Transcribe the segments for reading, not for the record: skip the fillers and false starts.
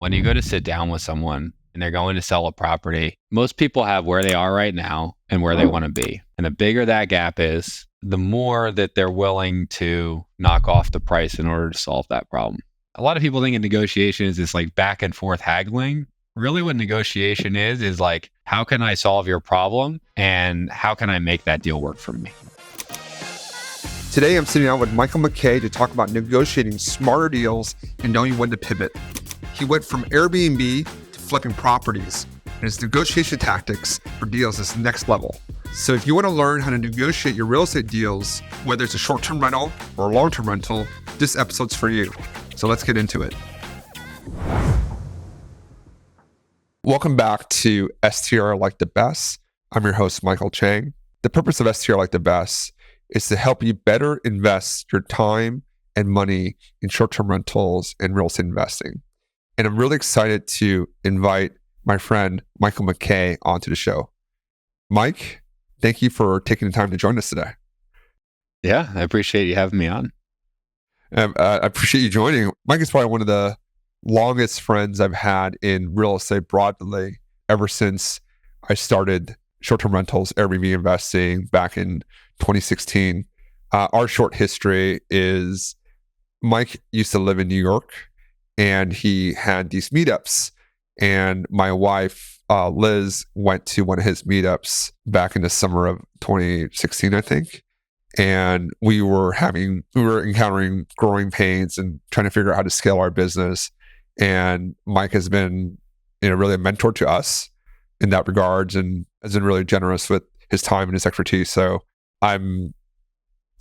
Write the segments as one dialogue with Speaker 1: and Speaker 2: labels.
Speaker 1: when you go to sit down with someone and they're going to sell a property, most people have where they are right now and where they want to be. And the bigger that gap is, the more that they're willing to knock off the price in order to solve that problem. A lot of people think in negotiation is this like back and forth haggling. Really what negotiation is like, how can I solve your problem and how can I make that deal work for me?
Speaker 2: Today, I'm sitting down with Michael McKay to talk about negotiating smarter deals and knowing when to pivot. He went from Airbnb to flipping properties, and his negotiation tactics for deals is next level. So if you want to learn how to negotiate your real estate deals, whether it's a short-term rental or a long-term rental, this episode's for you. So let's get into it. Welcome back to STR Like the Best. I'm your host, Michael Chang. The purpose of STR Like the Best is to help you better invest your time and money in short-term rentals and real estate investing. And I'm really excited to invite my friend, Michael McKay, onto the show. Mike, thank you for taking the time to join us today.
Speaker 1: Yeah, I appreciate you having me on.
Speaker 2: I appreciate you joining. Mike is probably one of the longest friends I've had in real estate broadly ever since I started short-term rentals, Airbnb investing back in 2016. Our short history is Mike used to live in New York and he had these meetups. And my wife, Liz, went to one of his meetups back in the summer of 2016, I think. And we were encountering growing pains and trying to figure out how to scale our business. And Mike has been, really a mentor to us in that regards and has been really generous with his time and his expertise. So I'm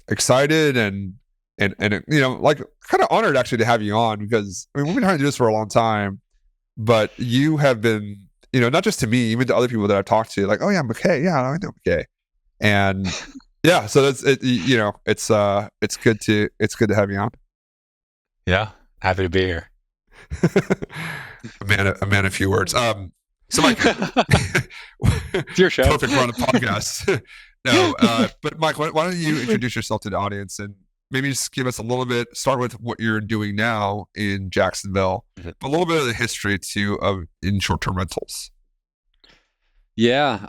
Speaker 2: excited and like kind of honored actually to have you on because we've been trying to do this for a long time, but you have been, not just to me, even to other people that I've talked to, like, oh yeah, McKay, yeah, I know McKay, and yeah, so that's it. It's good to have you on.
Speaker 1: Yeah, happy to be here.
Speaker 2: a man of few words. So Mike,
Speaker 1: it's your show.
Speaker 2: Perfect run of podcast. No, but Mike, why don't you introduce yourself to the audience and maybe just give us a little bit, start with what you're doing now in Jacksonville, but a little bit of the history too in short-term rentals.
Speaker 1: Yeah.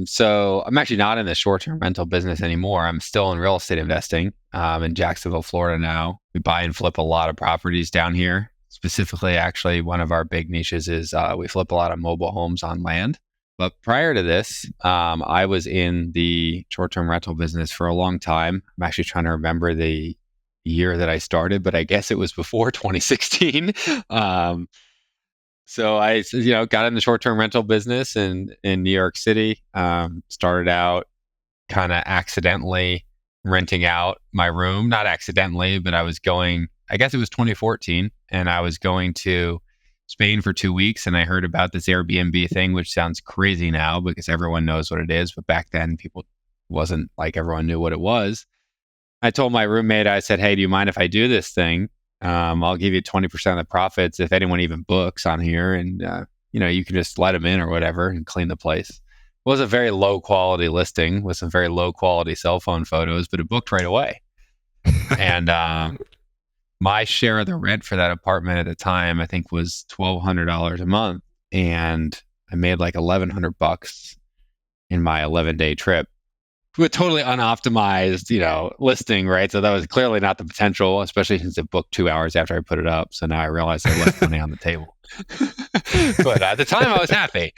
Speaker 1: So I'm actually not in the short-term rental business anymore. I'm still in real estate investing in Jacksonville, Florida now. We buy and flip a lot of properties down here. Specifically, actually, one of our big niches is we flip a lot of mobile homes on land. But prior to this, I was in the short-term rental business for a long time. I'm actually trying to remember the year that I started, but I guess it was before 2016. So I, got in the short-term rental business in New York City. Started out kind of accidentally renting out my room. Not accidentally, but I guess it was 2014, and I was going to Spain for 2 weeks, and I heard about this Airbnb thing, which sounds crazy now because everyone knows what it is. But back then, wasn't like everyone knew what it was. I told my roommate, I said, hey, do you mind if I do this thing? I'll give you 20% of the profits if anyone even books on here. And, you can just let them in or whatever and clean the place. It was a very low quality listing with some very low quality cell phone photos, but it booked right away. And my share of the rent for that apartment at the time, I think, was $1,200 a month. And I made like $1,100 in my 11-day trip with totally unoptimized, listing, right? So that was clearly not the potential, especially since it booked 2 hours after I put it up. So now I realized I left money on the table. But at the time I was happy.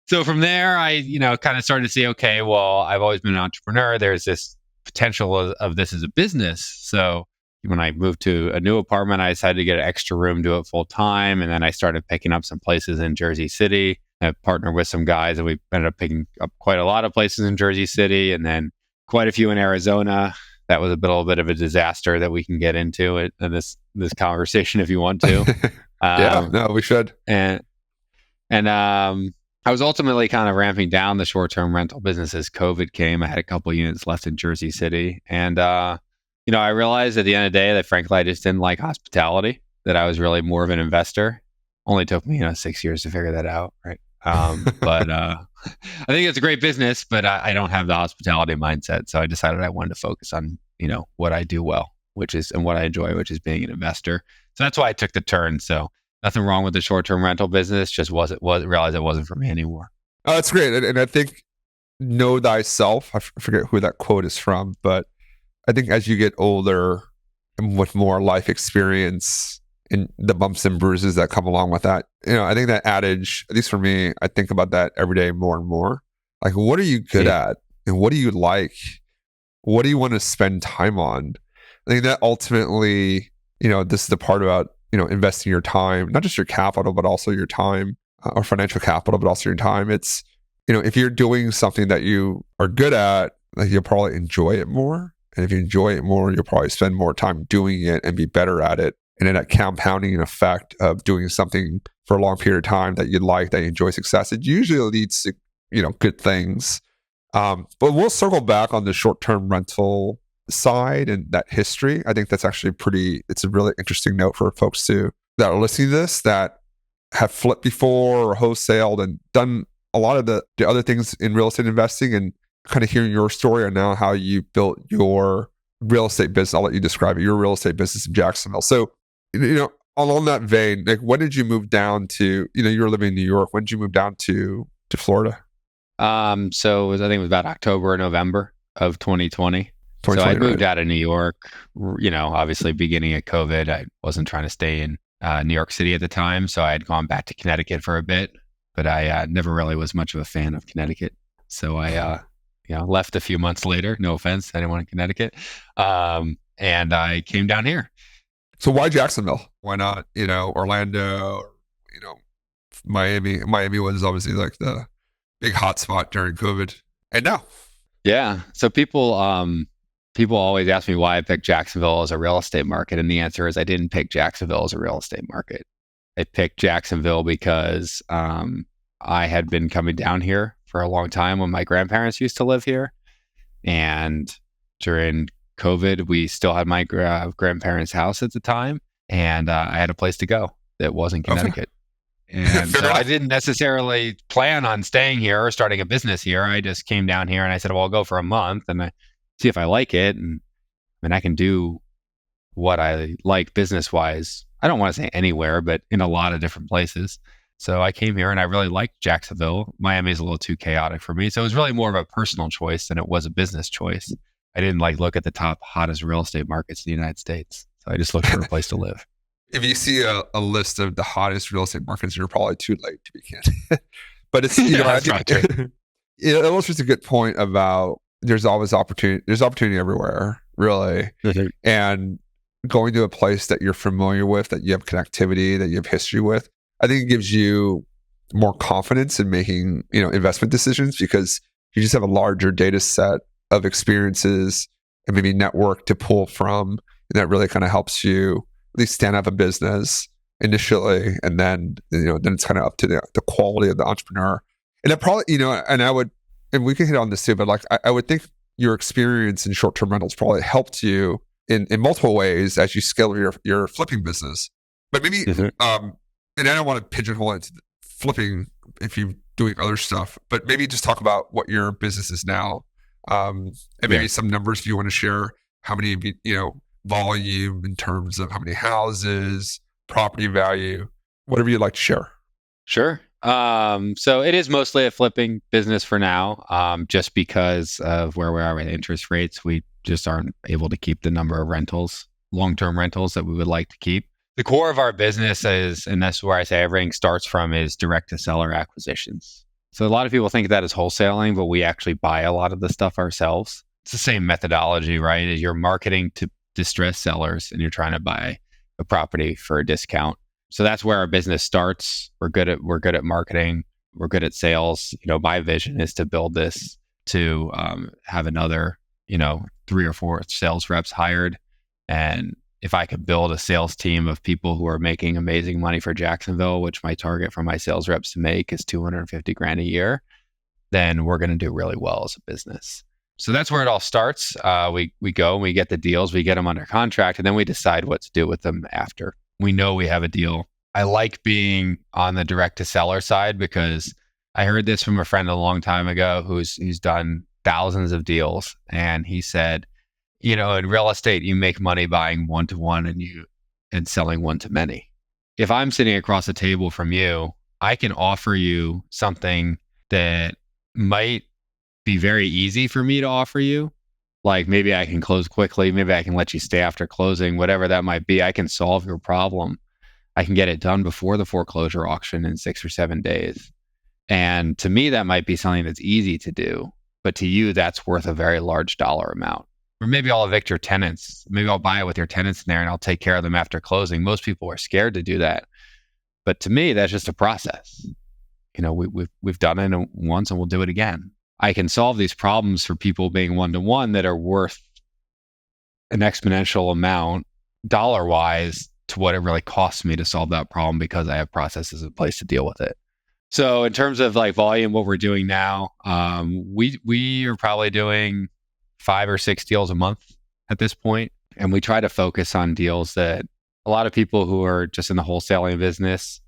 Speaker 1: So from there, I, kind of started to see, okay, well, I've always been an entrepreneur. There's this potential of this as a business. So when I moved to a new apartment, I decided to get an extra room, do it full time. And then I started picking up some places in Jersey City. I partnered with some guys and we ended up picking up quite a lot of places in Jersey City and then quite a few in Arizona. That was a little bit of a disaster that we can get into in this conversation if you want to.
Speaker 2: Yeah, no, we should.
Speaker 1: And I was ultimately kind of ramping down the short-term rental business as COVID came. I had a couple units left in Jersey City. And, I realized at the end of the day that frankly, I just didn't like hospitality, that I was really more of an investor. Only took me, 6 years to figure that out. Right. But I think it's a great business, but I don't have the hospitality mindset. So I decided I wanted to focus on, what I do well, and what I enjoy, which is being an investor. So that's why I took the turn. So Nothing wrong with the short-term rental business. Just realized it wasn't for me anymore.
Speaker 2: Oh, that's great. And I think know thyself. I forget who that quote is from, but I think as you get older and with more life experience and the bumps and bruises that come along with that, I think that adage, at least for me, I think about that every day more and more. Like, what are you good at? And what do you like? What do you want to spend time on? I think that ultimately, this is the part about, investing your time, not just your capital, but also your time, or financial capital, but also your time. It's, if you're doing something that you are good at, like, you'll probably enjoy it more. And if you enjoy it more, you'll probably spend more time doing it and be better at it. And then that compounding effect of doing something for a long period of time that you like, that you enjoy success, it usually leads to, good things. But we'll circle back on the short-term rental side and that history. I think that's actually it's a really interesting note for folks that are listening to this, that have flipped before or wholesaled and done a lot of the other things in real estate investing, and kind of hearing your story and now how you built your real estate business. I'll let you describe it, your real estate business in Jacksonville. So, along that vein, like, when did you move down to, you were living in New York. When did you move down to Florida?
Speaker 1: So I think it was about October or November of 2020. So I moved out of New York, obviously beginning of COVID. I wasn't trying to stay in New York City at the time. So I had gone back to Connecticut for a bit, but I never really was much of a fan of Connecticut. So I, left a few months later. No offense, I didn't want Connecticut. And I came down here.
Speaker 2: So why Jacksonville? Why not, Orlando, or, Miami? Miami was obviously like the big hotspot during COVID. And now.
Speaker 1: Yeah. So people always ask me why I picked Jacksonville as a real estate market. And the answer is I didn't pick Jacksonville as a real estate market. I picked Jacksonville because I had been coming down here for a long time when my grandparents used to live here. And during COVID, we still had my grandparents' house at the time. And I had a place to go that wasn't Connecticut. And so I didn't necessarily plan on staying here or starting a business here. I just came down here and I said, well, I'll go for a month and see if I like it. And I can do what I like business-wise. I don't want to say anywhere, but in a lot of different places. So I came here and I really liked Jacksonville. Miami is a little too chaotic for me. So it was really more of a personal choice than it was a business choice. I didn't look at the top hottest real estate markets in the United States. So I just looked for a place to live.
Speaker 2: If you see a list of the hottest real estate markets, you're probably too late to be candid. But it's, I think it illustrates a good point about there's always opportunity. There's opportunity everywhere, really. Mm-hmm. And going to a place that you're familiar with, that you have connectivity, that you have history with, I think it gives you more confidence in making, investment decisions, because you just have a larger data set of experiences and maybe network to pull from. And that really kind of helps you at least stand up a business initially, and then then it's kind of up to the quality of the entrepreneur. And that probably and we can hit on this too, but I would think your experience in short-term rentals probably helped you in multiple ways as you scale your flipping business. But maybe and I don't want to pigeonhole it into flipping if you're doing other stuff, but maybe just talk about what your business is now, and maybe some numbers if you want to share. How many volume in terms of how many houses, property value, whatever you'd like to share.
Speaker 1: Sure. So it is mostly a flipping business for now, just because of where we are with interest rates. We just aren't able to keep the number of rentals, long-term rentals that we would like to keep. The core of our business is, and that's where I say everything starts from, is direct-to-seller acquisitions. So a lot of people think of that as wholesaling, but we actually buy a lot of the stuff ourselves. It's the same methodology, right? As you're marketing to distressed sellers and you're trying to buy a property for a discount. So that's where our business starts. We're good at marketing. We're good at sales. My vision is to build this to have another, 3 or 4 sales reps hired. And if I could build a sales team of people who are making amazing money for Jacksonville, which my target for my sales reps to make is $250,000 a year, then we're going to do really well as a business. So that's where it all starts. We go and we get the deals, we get them under contract, and then we decide what to do with them after. We know we have a deal. I like being on the direct to seller side because I heard this from a friend a long time ago who's done thousands of deals. And he said, in real estate, you make money buying one-to-one and selling one-to-many. if I'm sitting across the table from you, I can offer you something that might be very easy for me to offer you. Like maybe I can close quickly, maybe I can let you stay after closing, whatever that might be. I can solve your problem. I can get it done before the foreclosure auction in 6 or 7 days. And to me, that might be something that's easy to do. But to you, that's worth a very large dollar amount. Or maybe I'll evict your tenants. Maybe I'll buy it with your tenants in there and I'll take care of them after closing. Most people are scared to do that. But to me, that's just a process. We've done it once and we'll do it again. I can solve these problems for people being one-to-one that are worth an exponential amount dollar-wise to what it really costs me to solve that problem because I have processes in place to deal with it. So in terms of like volume, what we're doing now, we are probably doing 5 or 6 deals a month at this point. And we try to focus on deals that a lot of people who are just in the wholesaling business,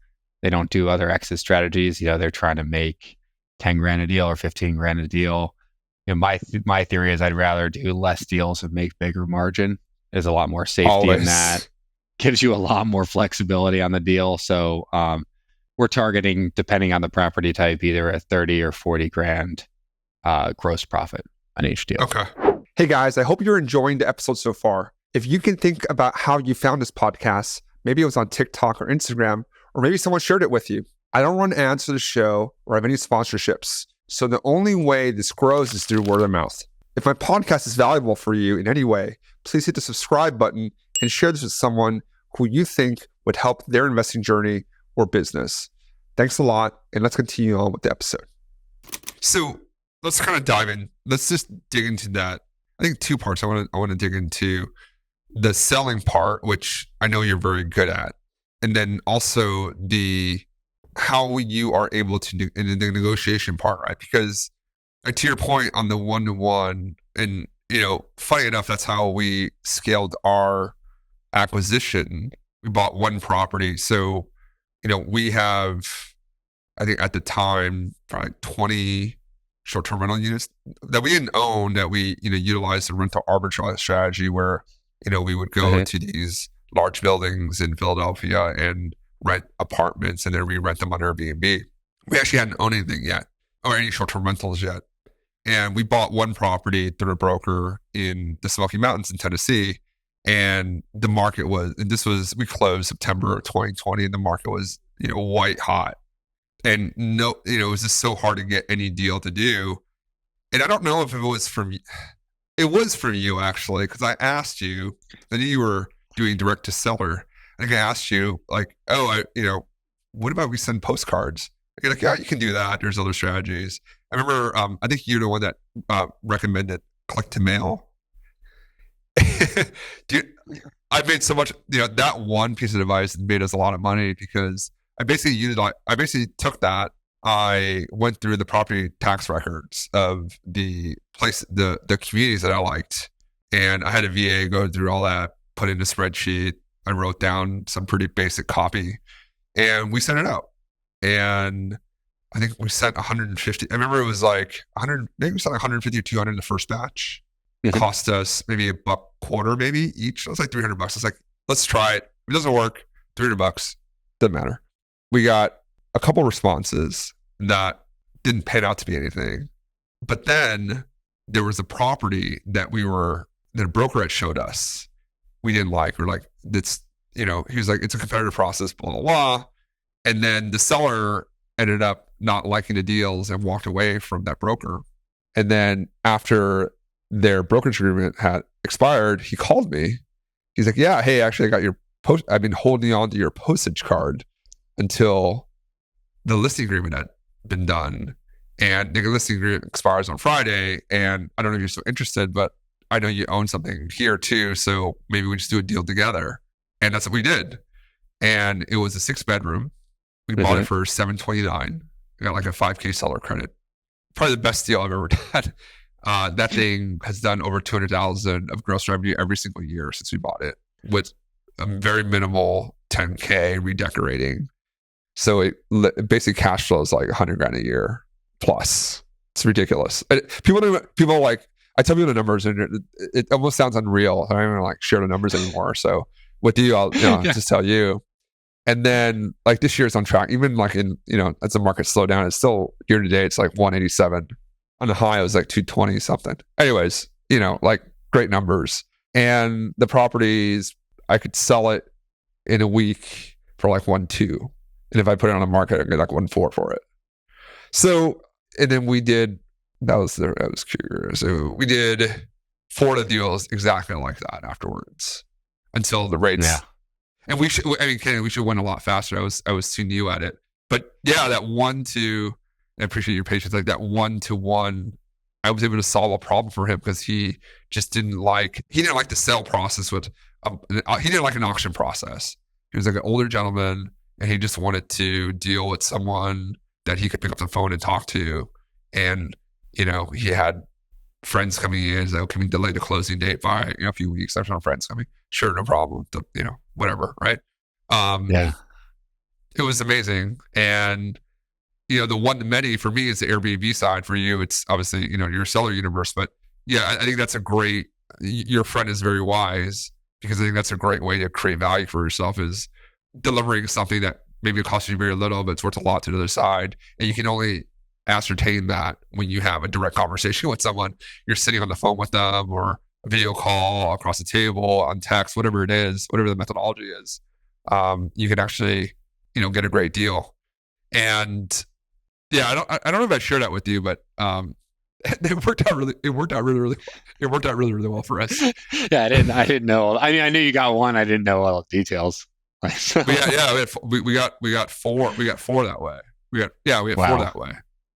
Speaker 1: they don't do other exit strategies. They're trying to make 10 grand a deal or 15 grand a deal. My theory is I'd rather do less deals and make bigger margin. There's a lot more safety in that. Gives you a lot more flexibility on the deal. So we're targeting, depending on the property type, either a 30 or 40 grand gross profit on each deal.
Speaker 2: Okay. Hey guys, I hope you're enjoying the episode so far. If you can think about how you found this podcast, maybe it was on TikTok or Instagram, or maybe someone shared it with you. I don't run ads for the show or have any sponsorships. So the only way this grows is through word of mouth. If my podcast is valuable for you in any way, please hit the subscribe button and share this with someone who you think would help their investing journey or business. Thanks a lot, and let's continue on with the episode. So let's kind of dive in. Let's just dig into that. I think 2 parts. I want to dig into the selling part, which I know you're very good at, and then also the how you are able to do in the negotiation part, right? Because to your point on the one-to-one, and funny enough, that's how we scaled our acquisition. We bought one property. So, we have, I think at the time, probably 20 short-term rental units that we didn't own, that we, utilized the rental arbitrage strategy where, we would go to these large buildings in Philadelphia and rent apartments and then re-rent them on Airbnb. We actually hadn't owned anything yet or any short-term rentals yet. And we bought one property through a broker in the Smoky Mountains in Tennessee. And the market was, and we closed September 2020 and the market was, white hot. And it was just so hard to get any deal to do. And I don't know if it was from you actually, because I asked you, then you were doing direct to seller. I think I asked you like, what about we send postcards? You're like, yeah, you can do that. There's other strategies. I remember, I think you're the one that recommended click to mail. Dude, I made so much, that one piece of advice made us a lot of money because I basically took that. I went through the property tax records of the communities that I liked. And I had a VA go through all that, put in a spreadsheet. I wrote down some pretty basic copy and we sent it out. And I think we sent 150. I remember it was like 100, maybe we sent like 150 or 200 in the first batch. It cost us maybe $1.25 maybe each. It was like $300. It's like, let's try it. If it doesn't work, $300. Doesn't matter. We got a couple responses that didn't pan out to be anything. But then there was a property that a broker had showed us. We didn't like. We're like, he was like, it's a competitive process, blah, blah, blah. And then the seller ended up not liking the deals and walked away from that broker. And then after their brokerage agreement had expired, he called me. He's like, yeah, hey, actually I got your I've been holding on to your postage card until the listing agreement had been done. And the listing agreement expires on Friday. And I don't know if you're so interested, but I know you own something here too. So maybe we just do a deal together. And that's what we did. And it was a 6-bedroom. We bought it for $729. We got like a $5,000 seller credit. Probably the best deal I've ever had. That thing has done over $200,000 of gross revenue every single year since we bought it, with a very minimal $10,000 redecorating. So it basically cash flows like $100,000 a year plus. It's ridiculous. People like, I tell people the numbers and it almost sounds unreal. I don't even like share the numbers anymore. So with you, I'll just tell you. And then like this year it's on track. Even like in, as the market slowed down, it's still year to date, it's like 187. On the high, it was like 220 something. Anyways, like great numbers. And the properties, I could sell it in a week for like 1.2. And if I put it on the market, I get like 1.4 for it. So, and then that was curious. So we did 4 of the deals exactly like that afterwards until the rates.
Speaker 1: Yeah.
Speaker 2: And Kenny, we should win a lot faster. I was too new at it. But yeah, that 1-2, I appreciate your patience. Like that 1-to-1, I was able to solve a problem for him because he didn't like the sale process he didn't like an auction process. He was like an older gentleman and he just wanted to deal with someone that he could pick up the phone and talk to. And, he had friends coming in, so can we delay the closing date by a few weeks? I have some friends coming. Sure, no problem. Whatever, right?
Speaker 1: Yeah.
Speaker 2: It was amazing. And the one to many for me is the Airbnb side. For you, it's obviously your seller universe. But yeah, I think that's your friend is very wise, because I think that's a great way to create value for yourself, is delivering something that maybe it costs you very little, but it's worth a lot to the other side. And you can only ascertain that when you have a direct conversation with someone. You're sitting on the phone with them, or a video call across the table, on text, whatever it is, whatever the methodology is. You can actually, get a great deal. And yeah, I don't know if I shared that with you, but it worked out really well for us.
Speaker 1: Yeah, I didn't know. I mean, I knew you got one. I didn't know all the details.
Speaker 2: We got 4 that way. We had 4 that way.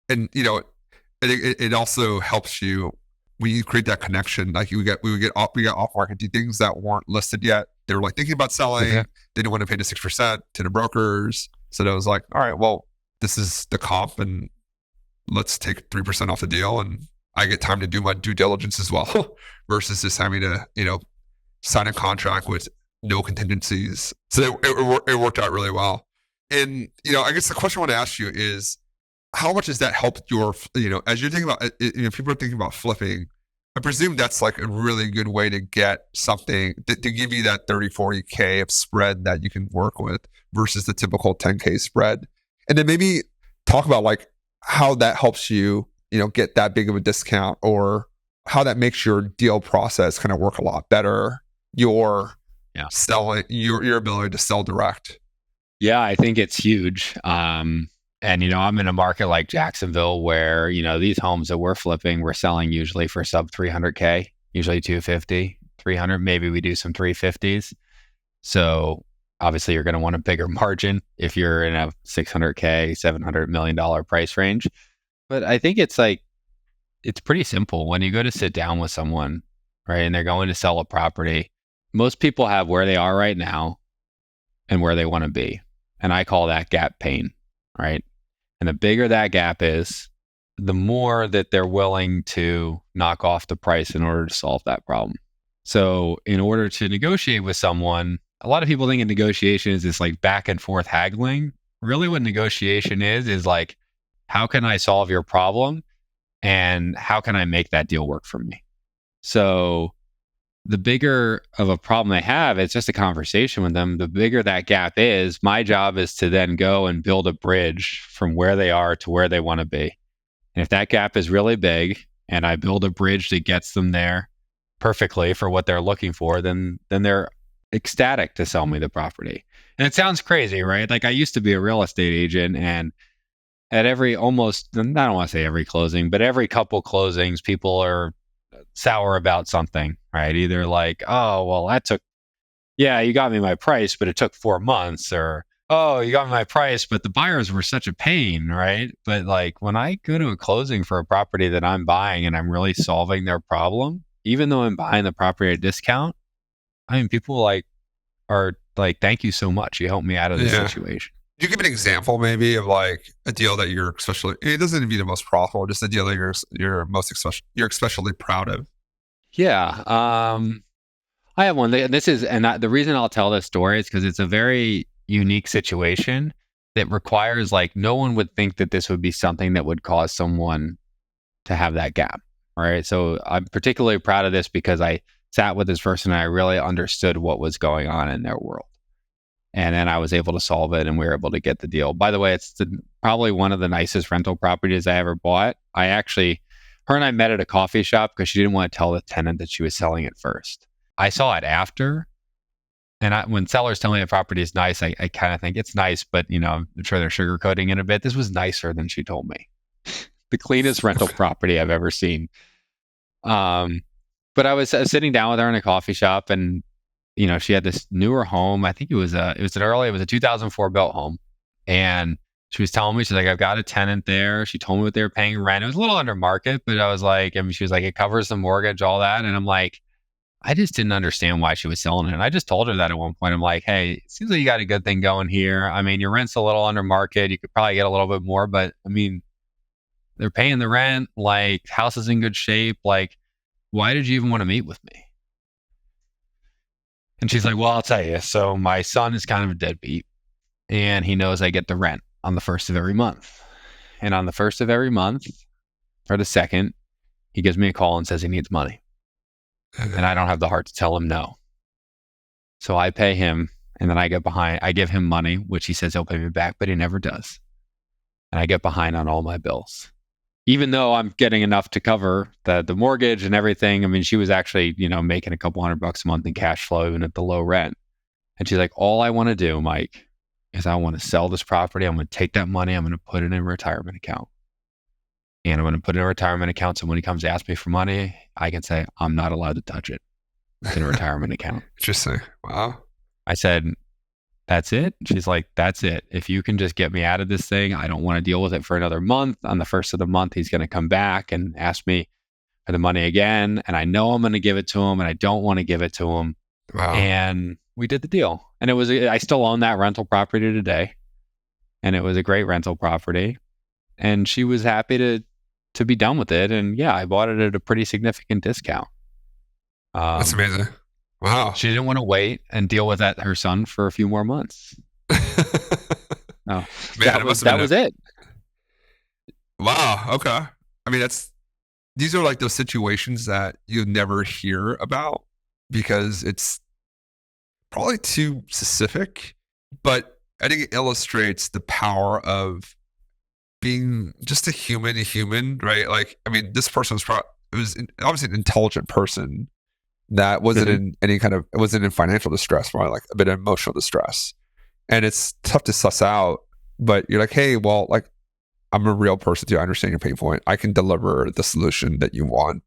Speaker 2: And it also helps you when you create that connection. Like we got off market things that weren't listed yet. They were like thinking about selling.
Speaker 1: Okay.
Speaker 2: They didn't want to pay the 6% to the brokers. So that was like, all right, well, this is the comp, and let's take 3% off the deal, and I get time to do my due diligence as well, versus just having to, sign a contract with no contingencies. So it worked out really well. And, I guess the question I want to ask you is, how much has that helped your, as you're thinking about, people are thinking about flipping, I presume that's like a really good way to get something to give you that 30, 40K of spread that you can work with versus the typical 10K spread. And then maybe talk about like how that helps you, get that big of a discount, or how that makes your deal process kind of work a lot better. Your selling, your ability to sell direct.
Speaker 1: Yeah, I think it's huge. And, I'm in a market like Jacksonville where, these homes that we're flipping, we're selling usually for sub 300K, usually 250, 300. Maybe we do some 350s. So obviously you're going to want a bigger margin if you're in a 600K, $700 million price range. But I think it's pretty simple. When you go to sit down with someone, right, and they're going to sell a property, most people have where they are right now and where they want to be. And I call that gap pain, right? And the bigger that gap is, the more that they're willing to knock off the price in order to solve that problem. So in order to negotiate with someone, a lot of people think of negotiation is this like back and forth haggling. Really what negotiation is like, how can I solve your problem and how can I make that deal work for me? So the bigger of a problem they have, it's just a conversation with them. The bigger that gap is, my job is to then go and build a bridge from where they are to where they want to be. And if that gap is really big and I build a bridge that gets them there perfectly for what they're looking for, then they're ecstatic to sell me the property. And it sounds crazy, right? Like I used to be a real estate agent, and at I don't want to say every closing, but every couple closings, people are sour about something, right? Either like, oh, well, you got me my price, but it took 4 months, or, oh, you got me my price, but the buyers were such a pain, right? But like when I go to a closing for a property that I'm buying and I'm really solving their problem, even though I'm buying the property at a discount, I mean, people are like, thank you so much. You helped me out of this situation.
Speaker 2: Could you give an example maybe of like a deal that you're especially, it doesn't need to be the most profitable, just a deal that you're especially proud of?
Speaker 1: Yeah. I have one. The reason I'll tell this story is because it's a very unique situation that requires, like, no one would think that this would be something that would cause someone to have that gap. Right. So I'm particularly proud of this because I sat with this person and I really understood what was going on in their world. And then I was able to solve it and we were able to get the deal. By the way, it's probably one of the nicest rental properties I ever bought. Her and I met at a coffee shop because she didn't want to tell the tenant that she was selling it first. I saw it after. And when sellers tell me a property is nice, I kind of think it's nice, but I'm sure they're sugarcoating it a bit. This was nicer than she told me. The cleanest rental property I've ever seen. But I was sitting down with her in a coffee shop, and she had this newer home. I think it was a 2004 built home, and she was telling me, she's like, I've got a tenant there. She told me what they were paying rent. It was a little under market, but I was like, she was like, it covers the mortgage, all that, and I'm like, I just didn't understand why she was selling it. And I just told her that at one point. I'm like, hey, it seems like you got a good thing going here. I mean, your rent's a little under market. You could probably get a little bit more, but I mean, they're paying the rent. Like, house is in good shape. Like, why did you even want to meet with me? And she's like, well, I'll tell you. So my son is kind of a deadbeat, and he knows I get the rent on the first of every month. And on the first of every month, or the second, he gives me a call and says he needs money. And I don't have the heart to tell him no. So I pay him, and then I give him money, which he says he'll pay me back, but he never does. And I get behind on all my bills. Even though I'm getting enough to cover the mortgage and everything. I mean, she was actually, making a couple $100 a month in cash flow, even at the low rent. And she's like, all I want to do, Mike, is I want to sell this property. I'm going to take that money. I'm going to put it in a retirement account. And I'm going to put it in a retirement account. So when he comes to ask me for money, I can say, I'm not allowed to touch it. It's in a retirement account.
Speaker 2: Interesting. Wow.
Speaker 1: I said, that's it? She's like, that's it. If you can just get me out of this thing, I don't want to deal with it for another month. On the first of the month, he's going to come back and ask me for the money again. And I know I'm going to give it to him, and I don't want to give it to him.
Speaker 2: Wow.
Speaker 1: And we did the deal. And I still own that rental property today. And it was a great rental property. And she was happy to be done with it. And yeah, I bought it at a pretty significant discount.
Speaker 2: That's amazing. Wow.
Speaker 1: She didn't want to wait and deal with her son for a few more months. No,
Speaker 2: Man,
Speaker 1: that was it.
Speaker 2: Wow. Okay. I mean, these are like those situations that you never hear about because it's probably too specific, but I think it illustrates the power of being just a human, right? Like, I mean, this person was obviously an intelligent person that wasn't in any kind of, it wasn't in financial distress, more like a bit of emotional distress. And it's tough to suss out, but you're like, hey, well, like, I'm a real person too. I understand your pain point. I can deliver the solution that you want.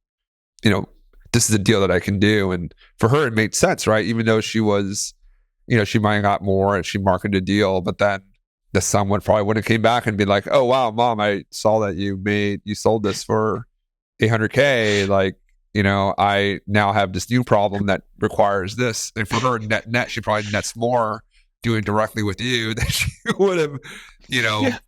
Speaker 2: This is a deal that I can do. And for her, it made sense, right? Even though she was, she might have got more and she marketed a deal, but then the son probably wouldn't have came back and be like, oh, wow, mom, I saw that you sold this for $800K. Like, I now have this new problem that requires this. And for her net, she probably nets more doing directly with you than she would have,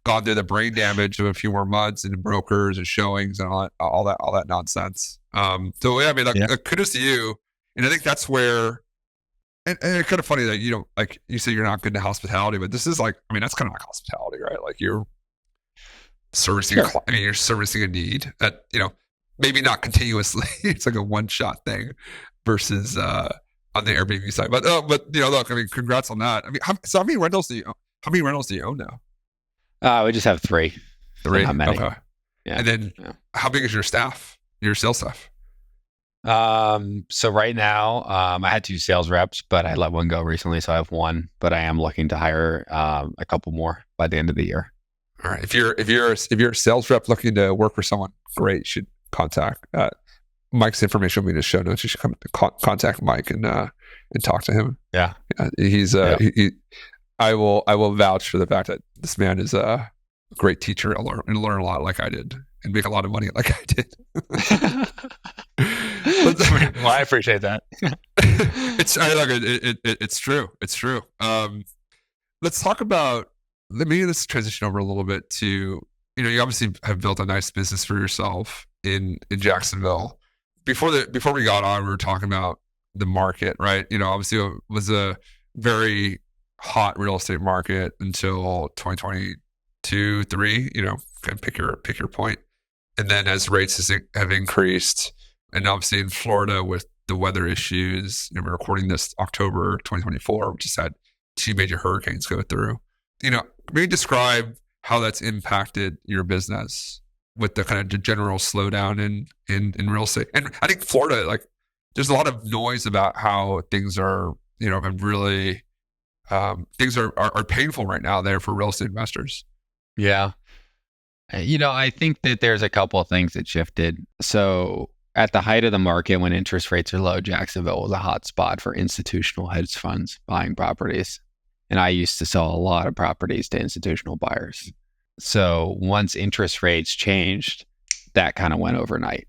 Speaker 2: gone through the brain damage of a few more months and brokers and showings and all that nonsense. So yeah, I mean, kudos to you. And I think that's where, and it's kind of funny that, like you say you're not good at hospitality, but this is like, I mean, that's kind of like hospitality, right? Like you're servicing, you're servicing a need that, maybe not continuously. It's like a one-shot thing versus on the Airbnb side. But look, I mean, congrats on that. I mean, how many rentals do you own now?
Speaker 1: We just have three.
Speaker 2: Three?
Speaker 1: Not many.
Speaker 2: Okay.
Speaker 1: Yeah.
Speaker 2: And then how big is your staff, your sales staff?
Speaker 1: So right now, I had 2 sales reps, but I let one go recently. So I have 1, but I am looking to hire a couple more by the end of the year.
Speaker 2: All right. If you're a sales rep looking to work for someone, great. You should contact Mike's information will be in the show notes. You should come contact Mike and talk to him.
Speaker 1: Yeah.
Speaker 2: He's I will vouch for the fact that this man is a great teacher and learn a lot like I did and make a lot of money like I did.
Speaker 1: Well, I appreciate that.
Speaker 2: It's true. It's true. Let's talk about, let's transition over a little bit to, you obviously have built a nice business for yourself in Jacksonville. Before we got on, we were talking about the market, right? Obviously it was a very hot real estate market until 2022, 3, pick your point. And then as rates have increased, and obviously in Florida with the weather issues, we're recording this October 2024, we just had two major hurricanes go through. Maybe describe how that's impacted your business with the kind of the general slowdown in real estate. And I think Florida, like, there's a lot of noise about how things are, and really things are painful right now there for real estate investors.
Speaker 1: Yeah. I think that there's a couple of things that shifted. So at the height of the market, when interest rates are low, Jacksonville was a hot spot for institutional hedge funds buying properties. And I used to sell a lot of properties to institutional buyers. So once interest rates changed, that kind of went overnight,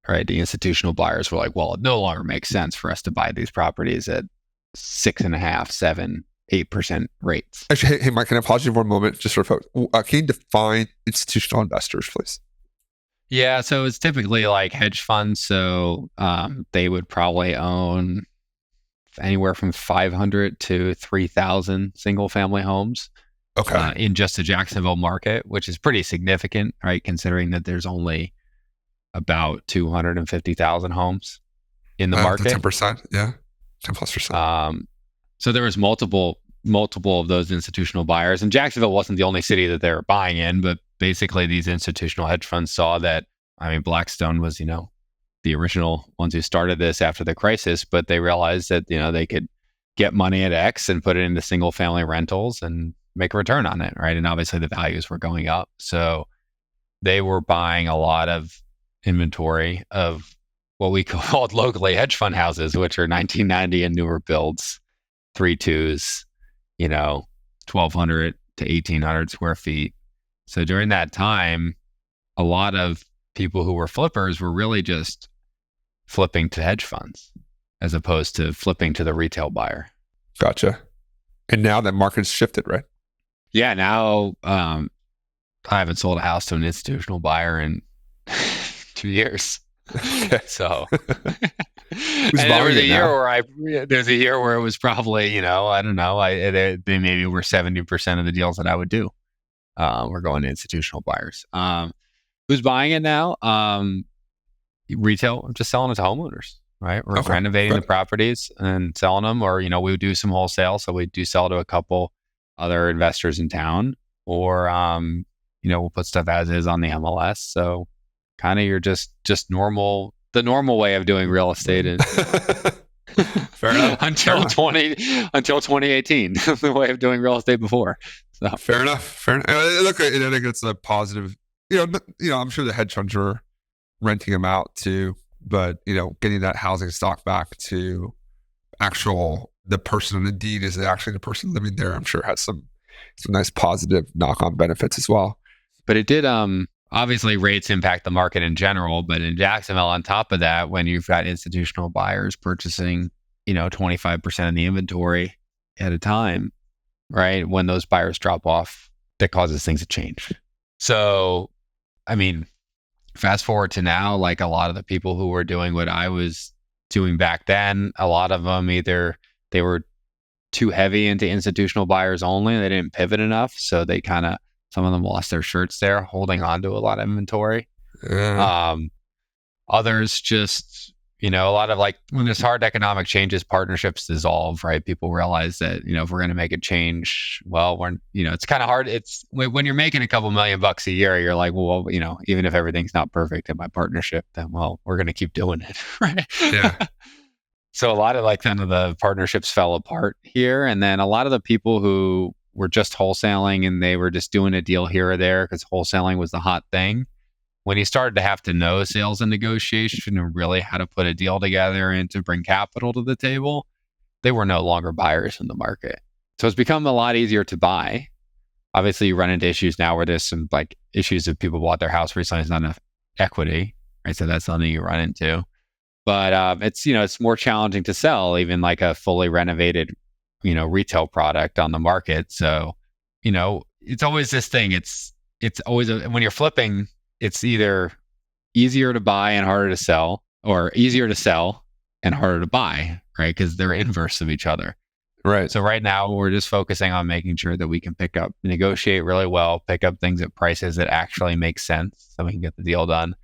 Speaker 1: right? The institutional buyers were like, well, it no longer makes sense for us to buy these properties at 6.5%, 7%, 8% rates.
Speaker 2: Actually, hey, Mike, can I pause you for a moment just for folks? Can you define institutional investors, please?
Speaker 1: Yeah, so it's typically like hedge funds. So they would probably own anywhere from 500 to 3,000 single family homes.
Speaker 2: Okay.
Speaker 1: In just the Jacksonville market, which is pretty significant, right? Considering that there's only about 250,000 homes in the market.
Speaker 2: 10%, yeah, 10+%.
Speaker 1: So there was multiple of those institutional buyers, and Jacksonville wasn't the only city that they were buying in, but basically these institutional hedge funds saw that. I mean, Blackstone was, the original ones who started this after the crisis, but they realized that, they could get money at X and put it into single family rentals and make a return on it, right? And obviously the values were going up. So they were buying a lot of inventory of what we called locally hedge fund houses, which are 1990 and newer builds, 3.2s, 1,200 to 1,800 square feet. So during that time, a lot of people who were flippers were really just flipping to hedge funds as opposed to flipping to the retail buyer.
Speaker 2: Gotcha. And now that market's shifted, right?
Speaker 1: Yeah, now I haven't sold a house to an institutional buyer in 2 years.
Speaker 2: Okay.
Speaker 1: So
Speaker 2: Who's
Speaker 1: and there was
Speaker 2: buying
Speaker 1: a
Speaker 2: it
Speaker 1: year
Speaker 2: now?
Speaker 1: where there's a year where it was probably, I don't know, they maybe were 70% of the deals that I would do were going to institutional buyers. Who's buying it now? Retail. I'm just selling it to homeowners. Right, we're renovating the properties and selling them, or we would do some wholesale. So we do sell to a couple other investors in town, or we'll put stuff as is on the MLS. So kind of you're just normal, the normal way of doing real estate is
Speaker 2: Fair enough.
Speaker 1: until 2018, the way of doing real estate before. So
Speaker 2: fair enough. Look, I think it's a positive. I'm sure the hedge funds are renting them out too. But, getting that housing stock back to the person on the deed is actually the person living there, I'm sure has some nice positive knock-on benefits as well.
Speaker 1: But it did, obviously rates impact the market in general, but in Jacksonville, on top of that, when you've got institutional buyers purchasing, 25% of the inventory at a time, right? When those buyers drop off, that causes things to change. So, I mean, fast forward to now, like a lot of the people who were doing what I was doing back then, a lot of them either they were too heavy into institutional buyers only, they didn't pivot enough. So they some of them lost their shirts there, holding on to a lot of inventory. Others just, a lot of like when there's hard economic changes, partnerships dissolve, right? People realize that, if we're going to make a change, well, it's kind of hard. It's when you're making a couple $1,000,000 a year, you're like, well, even if everything's not perfect in my partnership, then, well, we're going to keep doing it. Right.
Speaker 2: Yeah.
Speaker 1: So a lot of like kind of the partnerships fell apart here. And then a lot of the people who were just wholesaling and they were just doing a deal here or there because wholesaling was the hot thing. When you started to have to know sales and negotiation and really how to put a deal together and to bring capital to the table, they were no longer buyers in the market. So it's become a lot easier to buy. Obviously, you run into issues now where there's some like issues of people bought their house recently, it's not enough equity, right? So that's something you run into. But it's more challenging to sell even like a fully renovated, retail product on the market. So, it's always this thing. It's always when you're flipping, it's either easier to buy and harder to sell, or easier to sell and harder to buy, right? Because they're inverse of each other.
Speaker 2: Right.
Speaker 1: So right now we're just focusing on making sure that we can negotiate really well, pick up things at prices that actually make sense so we can get the deal done.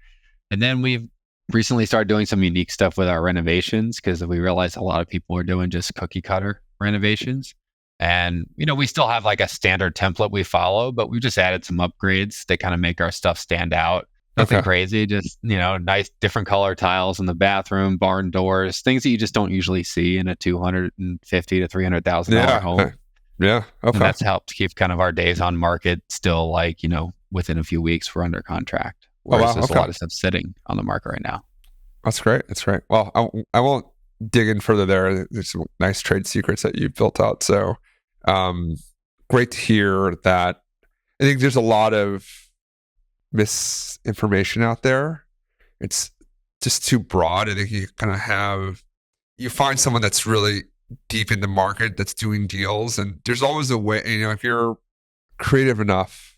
Speaker 1: And then we've recently started doing some unique stuff with our renovations because we realized a lot of people are doing just cookie cutter renovations. And, we still have like a standard template we follow, but we've just added some upgrades that kind of make our stuff stand out. Nothing
Speaker 2: Okay.
Speaker 1: crazy, just, nice different color tiles in the bathroom, barn doors, things that you just don't usually see in a $250,000 to $300,000 home.
Speaker 2: Yeah.
Speaker 1: And
Speaker 2: Okay.
Speaker 1: that's helped keep kind of our days on market still like, within a few weeks we're under contract.
Speaker 2: Oh,
Speaker 1: Whereas
Speaker 2: wow.
Speaker 1: there's a
Speaker 2: Okay.
Speaker 1: lot of stuff sitting on the market right now.
Speaker 2: That's great. That's great. Well, I won't dig in further there. There's some nice trade secrets that you've built out. So great to hear that. I think there's a lot of misinformation out there. It's just too broad. I think you find someone that's really deep in the market that's doing deals, and there's always a way, if you're creative enough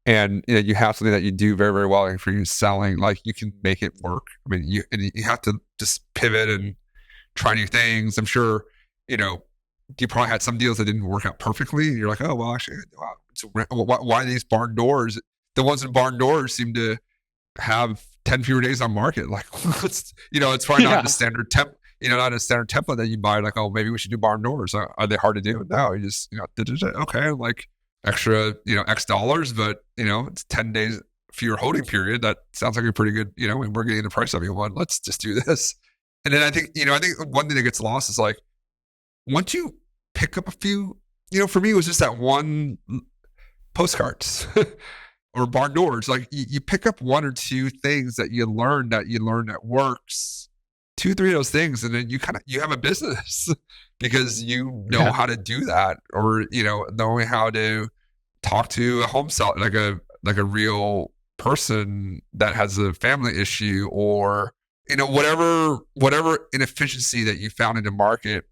Speaker 2: and you have something that you do very, very well, and for you selling, like, you can make it work. I mean, you have to just pivot and try new things. I'm sure, you probably had some deals that didn't work out perfectly. You're like, oh, well, actually, wow, so why these barn doors? The ones in barn doors seem to have 10 fewer days on market. Like, it's probably not the standard not a standard template that you buy. Like, oh, maybe we should do barn doors. Are they hard to do? No, you just, okay, like extra, X dollars, but it's 10 days fewer holding period. That sounds like a pretty good, and we're getting the price of you one. Let's just do this. And then I think one thing that gets lost is like, once you pick up a few, for me, it was just that one postcards or barn doors. Like, you pick up one or two things that you learn that works, 2-3 of those things, and then you have a business because you know how to do that, or knowing how to talk to a home seller, like a real person that has a family issue, or whatever inefficiency that you found in the market,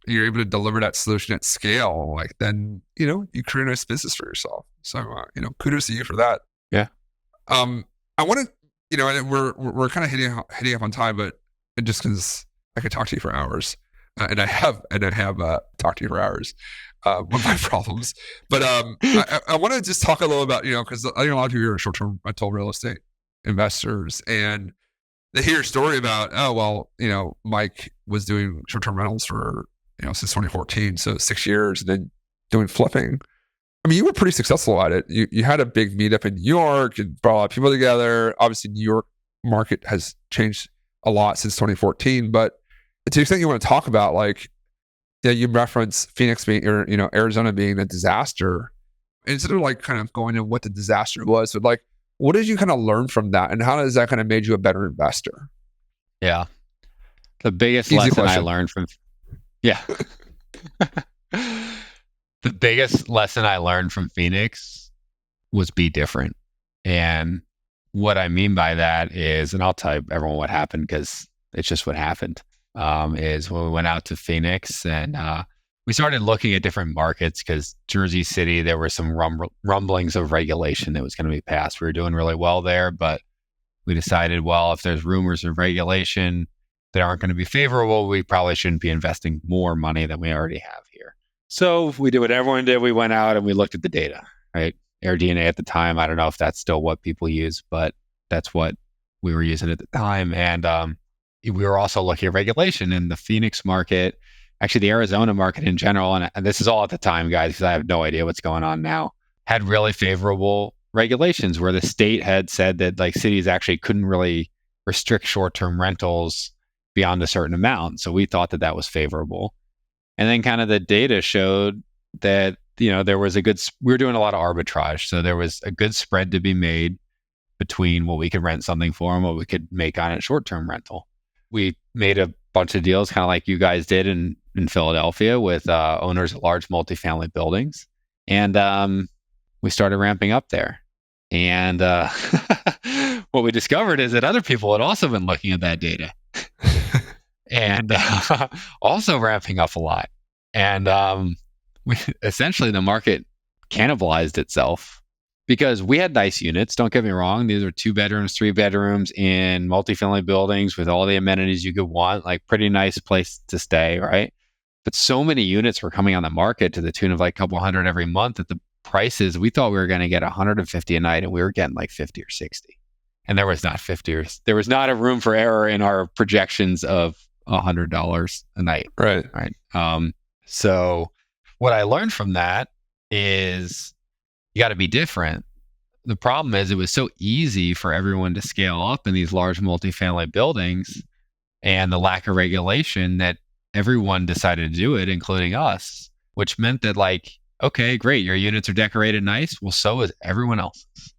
Speaker 2: you're able to deliver that solution at scale. Like, then you create a nice business for yourself. So kudos to you for that.
Speaker 1: Yeah.
Speaker 2: I want to, and we're kind of hitting up on time, but just because I could talk to you for hours, and I have talked to you for hours. One of my problems, but I want to just talk a little about because I think a lot of people are short-term rental real estate investors, and they hear a story about, oh, well, Mike was doing short-term rentals for since 2014, so 6 years, and then doing flipping. I mean, you were pretty successful at it. You had a big meetup in New York and brought a lot of people together. Obviously, New York market has changed a lot since 2014, but to the extent you want to talk about, like, you reference Phoenix being, or Arizona being a disaster, instead of like kind of going into what the disaster was, but like, what did you kind of learn from that, and how has that kind of made you a better investor?
Speaker 1: Yeah, the biggest
Speaker 2: Easy
Speaker 1: lesson
Speaker 2: question.
Speaker 1: I learned from the biggest lesson I learned from Phoenix was be different. And what I mean by that is, and I'll tell everyone what happened because it's just what happened, is when we went out to Phoenix and we started looking at different markets, because Jersey City, there were some rumblings of regulation that was going to be passed. We were doing really well there, but we decided, well, if there's rumors of regulation that aren't going to be favorable, we probably shouldn't be investing more money than we already have here. So we did what everyone did. We went out and we looked at the data, right? AirDNA at the time, I don't know if that's still what people use, but that's what we were using at the time. And we were also looking at regulation in the Phoenix market, actually the Arizona market in general. And this is all at the time, guys, because I have no idea what's going on now, had really favorable regulations where the state had said that like cities actually couldn't really restrict short-term rentals beyond a certain amount. So we thought that that was favorable. And then kind of the data showed that, there was we were doing a lot of arbitrage. So there was a good spread to be made between what we could rent something for and what we could make on a short-term rental. We made a bunch of deals, kind of like you guys did in Philadelphia, with owners of large multifamily buildings. And we started ramping up there. And what we discovered is that other people had also been looking at that data and also ramping up a lot. And essentially the market cannibalized itself, because we had nice units. Don't get me wrong. These are 2 bedrooms, 3 bedrooms in multifamily buildings with all the amenities you could want, like pretty nice place to stay, right? But so many units were coming on the market to the tune of like a couple hundred every month at the prices. We thought we were going to get 150 a night, and we were getting like 50 or 60. And there was not 50 or there was not a room for error in our projections of $100 a night.
Speaker 2: Right.
Speaker 1: Right. So what I learned from that is you got to be different. The problem is it was so easy for everyone to scale up in these large multifamily buildings, and the lack of regulation that everyone decided to do it, including us, which meant that, like, okay, great, your units are decorated nice. Well, so is everyone else's,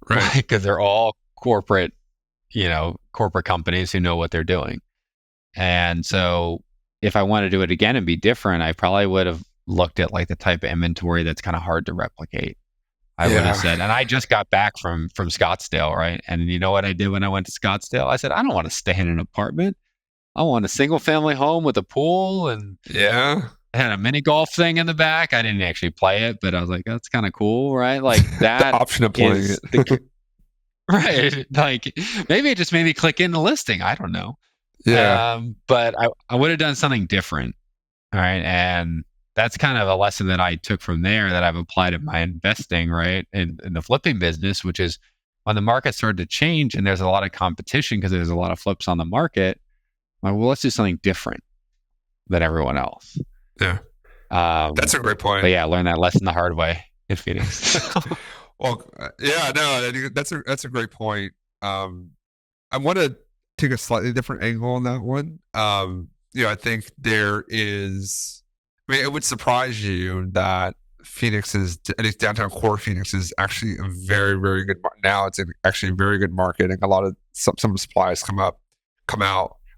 Speaker 2: Right.
Speaker 1: because they're all corporate companies who know what they're doing. And so if I want to do it again and be different, I probably would have looked at like the type of inventory that's kind of hard to replicate. I would have said, and I just got back from Scottsdale, right? And you know what I did when I went to Scottsdale? I said, I don't want to stay in an apartment. I want a single family home with a pool, and
Speaker 2: Yeah.
Speaker 1: had a mini golf thing in the back. I didn't actually play it, but I was like, that's kind of cool, right? Like
Speaker 2: The
Speaker 1: that
Speaker 2: option of playing
Speaker 1: is
Speaker 2: it.
Speaker 1: right. Like maybe it just made me click in the listing. I don't know.
Speaker 2: Yeah.
Speaker 1: But I would have done something different. All right. And that's kind of a lesson that I took from there that I've applied in my investing, right? In the flipping business, which is when the market started to change and there's a lot of competition because there's a lot of flips on the market. I'm like, well, let's do something different than everyone else.
Speaker 2: Yeah. That's a great point.
Speaker 1: But yeah, I learned that lesson the hard way in Phoenix.
Speaker 2: Well, yeah, no, I think that's a great point. I want to take a slightly different angle on that one. I think there is. I mean, it would surprise you that Phoenix is, at least downtown core Phoenix, is actually a very, very good. Now it's actually a very good market, and a lot of some supplies come out.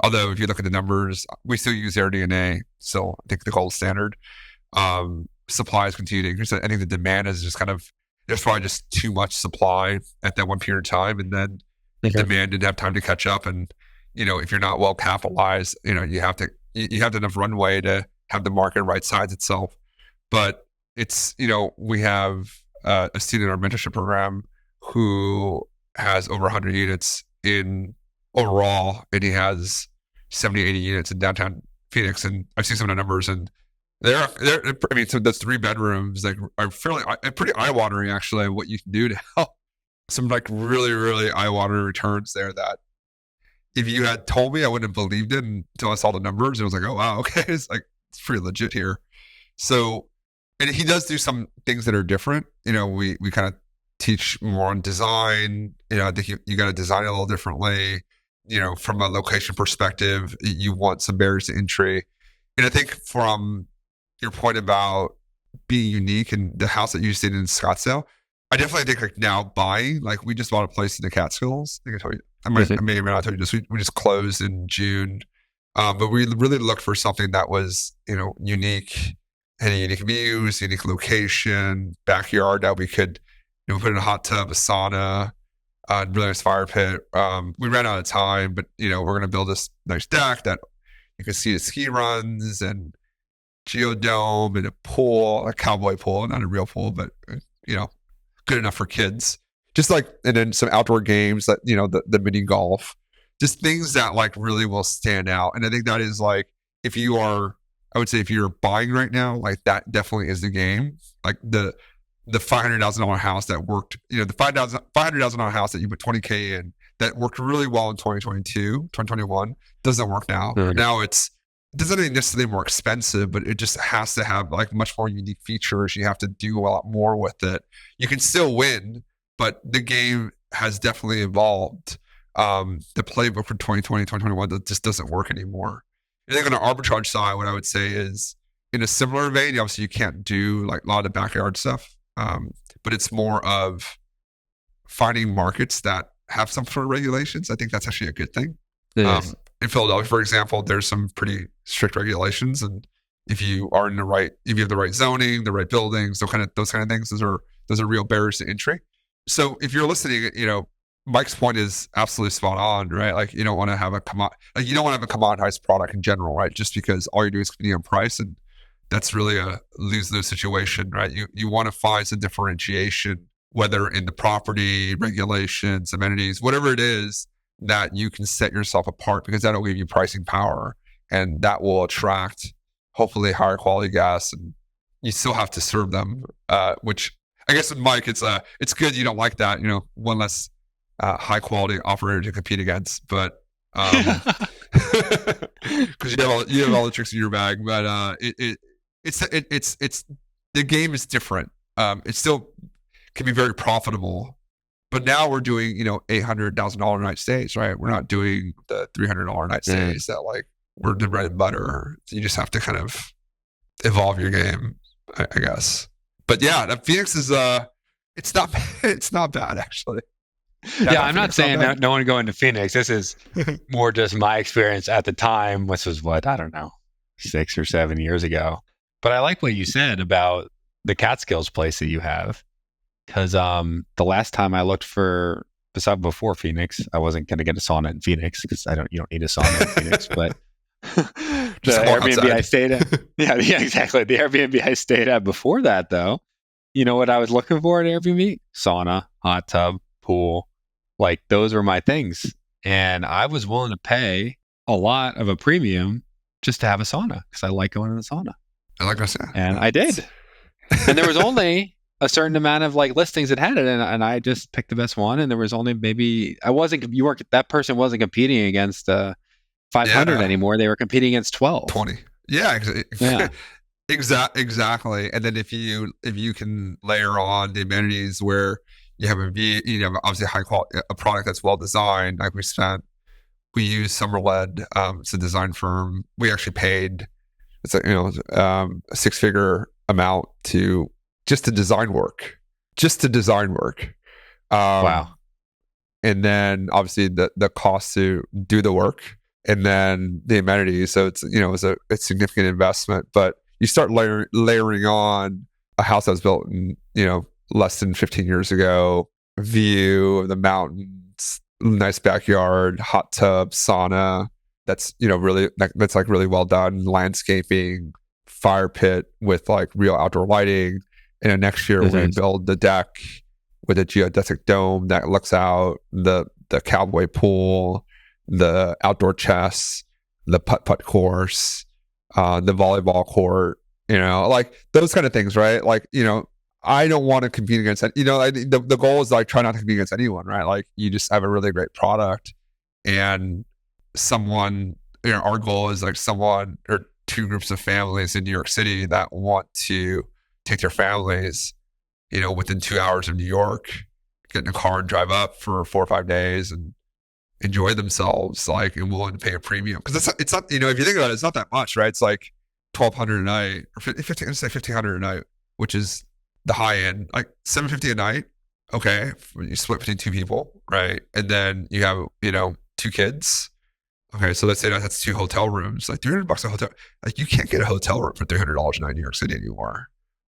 Speaker 2: Although if you look at the numbers, we still use AirDNA, so I think the gold standard. Supplies continue to increase. I think the demand is just there's probably just too much supply at that one period of time, and then demand didn't have time to catch up. And if you're not well capitalized, you have enough runway to have the market right size itself. But it's we have a student in our mentorship program who has over 100 units in overall, and he has 70, 80 units in downtown Phoenix. And I've seen some of the numbers, and so those 3 bedrooms like are pretty eye-watering actually, what you can do to help. Some like really, really eye-watering returns there that if you had told me, I wouldn't have believed it until I saw the numbers. It was like, oh wow, okay, it's pretty legit here. So, and he does do some things that are different. We kind of teach more on design. I think you got to design it a little differently. From a location perspective, you want some barriers to entry. And I think from your point about being unique and the house that you stayed in Scottsdale, I definitely think like now buying, like we just bought a place in the Catskills. I think I told you, I may or may not tell you this. We just closed in June. But we really looked for something that was, unique, any unique views, unique location, backyard that we could, put in a hot tub, a sauna, really nice fire pit. We ran out of time, but we're going to build this nice deck that you can see the ski runs and geodome and a pool, a cowboy pool, not a real pool, but good enough for kids. Just like, and then some outdoor games that the mini golf, just things that like really will stand out. And I think that is like, if you're buying right now, like that definitely is the game. Like the $500,000 house that worked, the $500,000 house that you put $20K in that worked really well in 2022, 2021 doesn't work now.
Speaker 1: Mm-hmm.
Speaker 2: Now it doesn't necessarily more expensive, but it just has to have like much more unique features. You have to do a lot more with it. You can still win, but the game has definitely evolved. The playbook for 2020, 2021 that just doesn't work anymore. I think on the arbitrage side, what I would say is in a similar vein, obviously you can't do like a lot of the backyard stuff, but it's more of finding markets that have some sort of regulations. I think that's actually a good thing. In Philadelphia, for example, there's some pretty strict regulations, and if you have the right zoning, the right buildings, those kind of things, those are real barriers to entry. So if you're listening, Mike's point is absolutely spot on, right? Like you don't want to have a commoditized product in general, right? Just because all you're doing is competing on price, and that's really a lose-lose situation, right? You want to find some differentiation, whether in the property, regulations, amenities, whatever it is, that you can set yourself apart, because that'll give you pricing power, and that will attract hopefully higher quality guests. And you still have to serve them, which I guess with Mike, it's good you don't like that, one less high quality operator to compete against, but because you have all the tricks in your bag. But it's the game is different. It still can be very profitable, but now we're doing $800,000 a night stays, right? We're not doing the $300 a night stays that like we're the bread and butter. You just have to kind of evolve your game, I guess. But yeah, Phoenix is it's not bad actually.
Speaker 1: Yeah, I'm not saying that no one going to Phoenix. This is more just my experience at the time, which was what, I don't know, 6 or 7 years ago. But I like what you said about the Catskills place that you have, because the last time I looked for before Phoenix, I wasn't going to get a sauna in Phoenix because you don't need a sauna in Phoenix, but the Airbnb I stayed at, yeah, exactly. The Airbnb I stayed at before that, though, you know what I was looking for at Airbnb? Sauna, hot tub, pool. Like those were my things. And I was willing to pay a lot of a premium just to have a sauna because I like going in the sauna.
Speaker 2: I like that.
Speaker 1: And I did. And there was only a certain amount of like listings that had it. And I just picked the best one. And there was only that person wasn't competing against 500 anymore. They were competing against 12.
Speaker 2: 20. Yeah. Yeah. Exactly. And then if you can layer on the amenities where you have obviously high quality, a product that's well designed. Like we use Summerled, it's a design firm. We actually paid, a 6-figure amount to design work.
Speaker 1: Wow.
Speaker 2: And then obviously the cost to do the work, and then the amenities. So it's a significant investment, but you start layering on a house that was built in less than 15 years ago, view of the mountains, nice backyard, hot tub, sauna. That's really well done. Landscaping, fire pit with like real outdoor lighting. And next year we build the deck with a geodesic dome that looks out, the cowboy pool, the outdoor chess, the putt course, the volleyball court. Like those kind of things, right? Like I don't want to compete against that. The goal is like try not to compete against anyone, right? Like you just have a really great product, and someone, our goal is like someone or two groups of families in New York City that want to take their families, within 2 hours of New York, get in a car and drive up for 4 or 5 days and enjoy themselves, like, and willing to pay a premium. Because it's not, if you think about it, it's not that much, right? It's like $1,200 a night, or $1,500 a night, which is the high end, like $750 a night. Okay, when you split between two people, right? And then you have, 2 kids. Okay, so let's say that's 2 hotel rooms, like $300 a hotel. Like you can't get a hotel room for $300 a night in New York City anymore.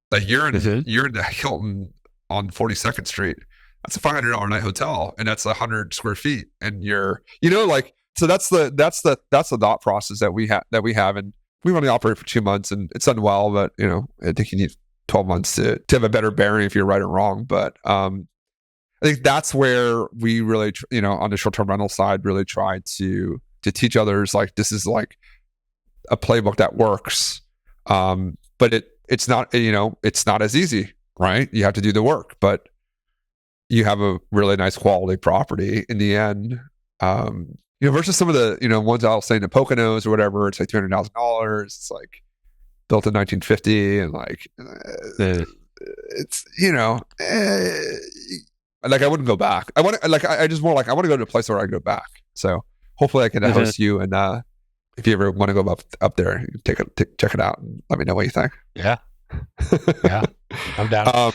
Speaker 2: Like you're in the Hilton on 42nd Street. That's a $500 a night hotel, and that's 100 square feet. And you're, so that's the thought process that we have, and we've only operated for 2 months, and it's done well. But I think you need 12 months to have a better bearing if you're right or wrong. But I think that's where we really, on the short-term rental side, really try to teach others, like, this is like a playbook that works. But it's not, it's not as easy, right? You have to do the work, but you have a really nice quality property in the end. Versus some of the, ones I'll say in the Poconos or whatever, it's like $200,000. It's like built in 1950, and like it's like I wouldn't go back. I want to I just more like I want to go to a place where I go back. So hopefully I can host you, and if you ever want to go up there, check it out and let me know what you think.
Speaker 1: Yeah, I'm down.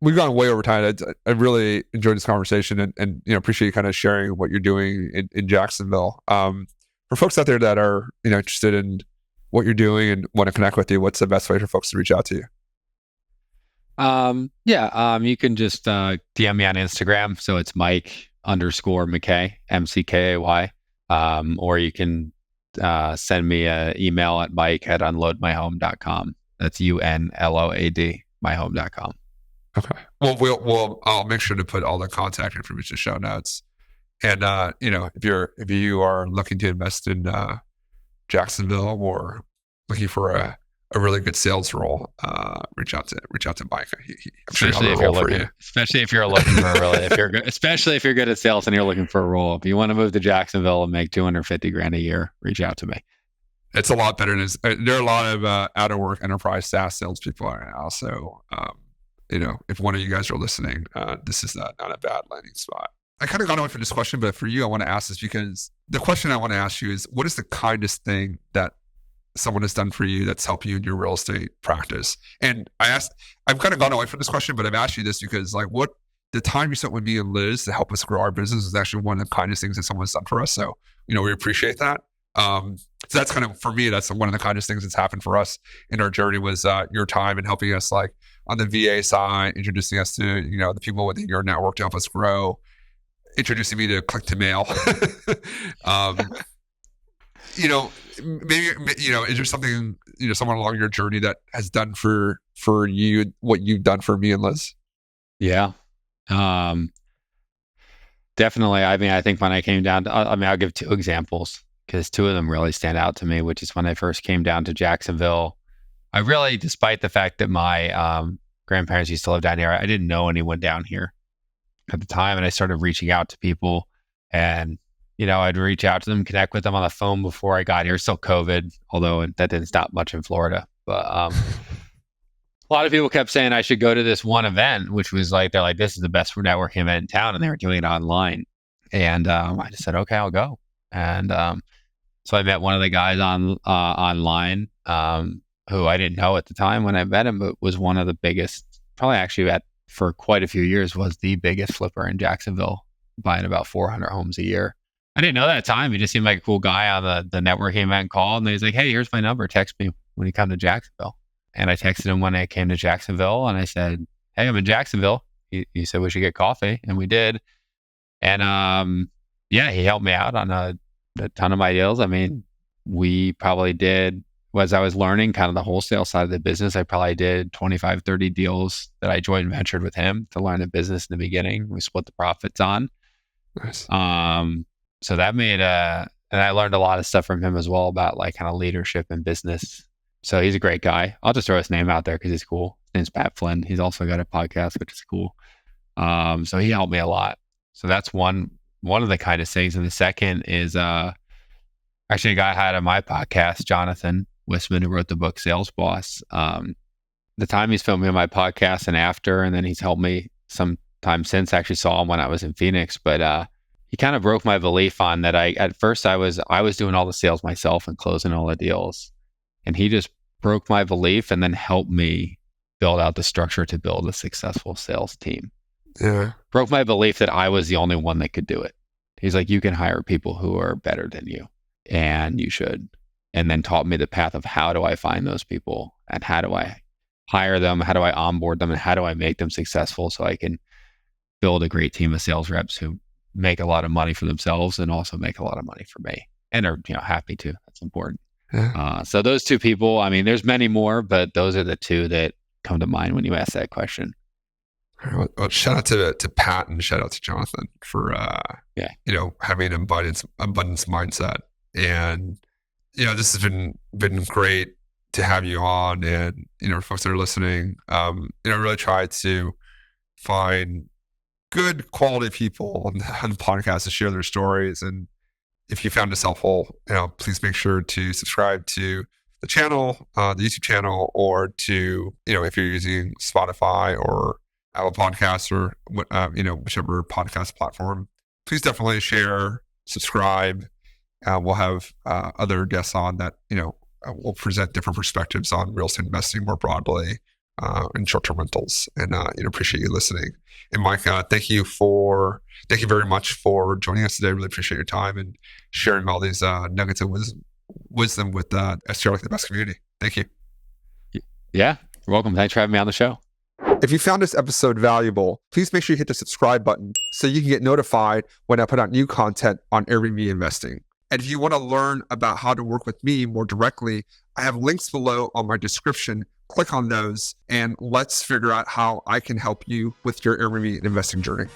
Speaker 2: We've gone way over time. I really enjoyed this conversation, and appreciate you kind of sharing what you're doing in Jacksonville. For folks out there that are interested in what you're doing and want to connect with you, what's the best way for folks to reach out to you?
Speaker 1: You can just DM me on Instagram. So it's Mike_McKay, MCKAY. Or you can send me an email at mike@unloadmyhome.com. That's UNLOAD, myhome.com.
Speaker 2: Okay. Well, I'll make sure to put all the contact information in the show notes. And if you are looking to invest in Jacksonville, or looking for a really good sales role, reach out to Mike. I'm sure
Speaker 1: especially if you're looking for a really, especially if you're good at sales and you're looking for a role. If you want to move to Jacksonville and make $250,000 a year, reach out to me.
Speaker 2: It's a lot better than there are a lot of out of work enterprise SaaS salespeople right now. So, if one of you guys are listening, this is not a bad landing spot. I kind of got away from this question, but for you, I want to ask this because the question I want to ask you is, what is the kindest thing that someone has done for you that's helped you in your real estate practice? And I've kind of gone away from this question, but I've asked you this because the time you spent with me and Liz to help us grow our business is actually one of the kindest things that someone's done for us. So, we appreciate that. So that's kind of, for me, that's one of the kindest things that's happened for us in our journey was your time and helping us on the VA side, introducing us to, the people within your network to help us grow, introducing me to Click to Mail. Maybe, is there something, someone along your journey that has done for you what you've done for me and Liz?
Speaker 1: Yeah. Definitely. I mean, I think when I came down to, I'll give two examples because two of them really stand out to me, which is when I first came down to Jacksonville. I really, despite the fact that my grandparents used to live down here, I didn't know anyone down here at the time. And I started reaching out to people and, I'd reach out to them, connect with them on the phone before I got here. Still COVID, although that didn't stop much in Florida. But a lot of people kept saying I should go to this one event, which was they're like, this is the best networking event in town. And they were doing it online. And I just said, okay, I'll go. And so I met one of the guys online who I didn't know at the time when I met him, but was one of the biggest, probably actually for quite a few years, was the biggest flipper in Jacksonville, buying about 400 homes a year. I didn't know that at the time. He just seemed like a cool guy on the networking event call. And he's like, hey, here's my number. Text me when you come to Jacksonville. And I texted him when I came to Jacksonville and I said, hey, I'm in Jacksonville. He said we should get coffee. And we did. And he helped me out on a ton of my deals. I mean, we probably did, as I was learning kind of the wholesale side of the business, I probably did 25, 30 deals that I joint ventured with him to learn the business in the beginning. We split the profits on.
Speaker 2: Nice.
Speaker 1: So that made and I learned a lot of stuff from him as well about kind of leadership and business. So he's a great guy. I'll just throw his name out there because he's cool. His name's Pat Flynn. He's also got a podcast, which is cool. So he helped me a lot. So that's one of the kindest things. And the second is actually a guy I had on my podcast, Jonathan Wisman, who wrote the book Sales Boss. The time he's filmed me on my podcast and after, and then he's helped me sometime since. I actually saw him when I was in Phoenix, but he kind of broke my belief on that. At first I was doing all the sales myself and closing all the deals. And he just broke my belief and then helped me build out the structure to build a successful sales team.
Speaker 2: Yeah.
Speaker 1: Broke my belief that I was the only one that could do it. He's like, you can hire people who are better than you and you should. And then taught me the path of how do I find those people and how do I hire them? How do I onboard them? And how do I make them successful so I can build a great team of sales reps who make a lot of money for themselves and also make a lot of money for me and are happy to. That's important.
Speaker 2: Yeah.
Speaker 1: So those two people, I mean, there's many more, but those are the two that come to mind when you ask that question.
Speaker 2: Well, shout out to Pat and shout out to Jonathan for having an abundance mindset. And this has been great to have you on, and folks that are listening, really try to find good quality people on the podcast to share their stories. And if you found this helpful, please make sure to subscribe to the channel, the YouTube channel, or to, if you're using Spotify or Apple Podcasts or, whichever podcast platform, please definitely share, subscribe. We'll have other guests on that, will present different perspectives on real estate investing more broadly and short-term rentals. And appreciate you listening. And Mike, thank you very much for joining us today. Really appreciate your time and sharing all these nuggets of wisdom with STR Like the Best community. Thank you.
Speaker 1: Yeah, you're welcome. Thanks for having me on the show.
Speaker 2: If you found this episode valuable, please make sure you hit the subscribe button so you can get notified when I put out new content on Airbnb investing. And if you want to learn about how to work with me more directly, I have links below on my description. Click on those and let's figure out how I can help you with your Airbnb investing journey.